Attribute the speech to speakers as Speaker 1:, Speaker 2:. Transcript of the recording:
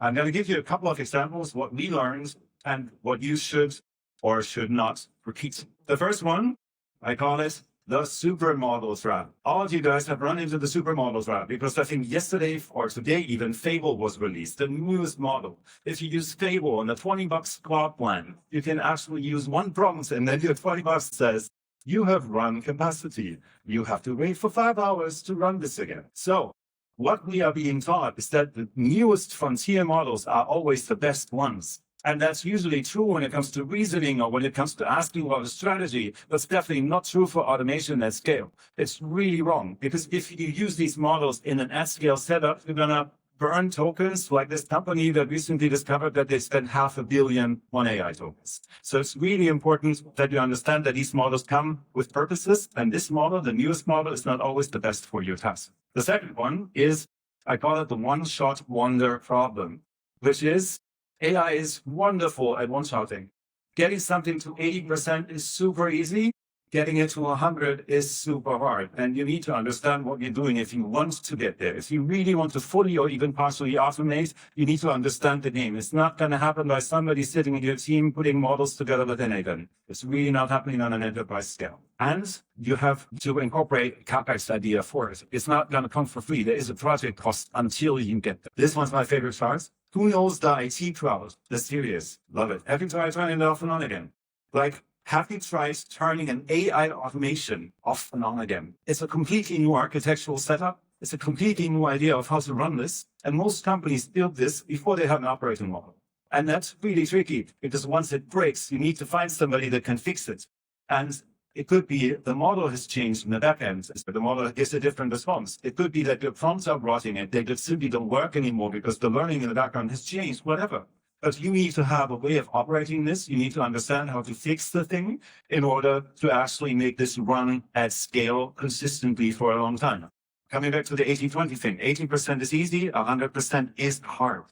Speaker 1: I'm going to give you a couple of examples, what we learned and what you should or should not repeat. The first one, I call it the Supermodel Trap. All of you guys have run into the Supermodel Trap because I think yesterday or today even Fable was released, the newest model. If you use Fable on the $20 quad plan, you can actually use one prompt and then your $20 says, you have run capacity. You have to wait for 5 hours to run this again. So what we are being taught is that the newest frontier models are always the best ones. And that's usually true when it comes to reasoning or when it comes to asking about a strategy. That's definitely not true for automation at scale. It's really wrong because if you use these models in an at-scale setup, you're going to burn tokens like this company that recently discovered that they spent $500 million on AI tokens. So it's really important that you understand that these models come with purposes. And this model, the newest model, is not always the best for your task. The second one is, I call it the one-shot wonder problem, which is AI is wonderful at one-shotting. Getting something to 80% is super easy. Getting it to 100 is super hard. And you need to understand what you're doing if you want to get there. If you really want to fully or even partially automate, you need to understand the game. It's not going to happen by somebody sitting in your team putting models together with an agent. It's really not happening on an enterprise scale. And you have to incorporate a CapEx idea for it. It's not going to come for free. There is a project cost until you get there. This one's my favorite chart. Who knows the IT crowd? The serious. Love it. Have you tried turning it off and on again? Like, have you tried turning an AI automation off and on again? It's a completely new architectural setup. It's a completely new idea of how to run this. And most companies build this before they have an operating model. And that's really tricky because once it breaks, you need to find somebody that can fix it. And it could be the model has changed in the back end. The model gives a different response. It could be that the prompts are rotting and they just simply don't work anymore because the learning in the background has changed, whatever. But you need to have a way of operating this. You need to understand how to fix the thing in order to actually make this run at scale consistently for a long time. Coming back to the 80-20 thing, 80% is easy, 100% is hard.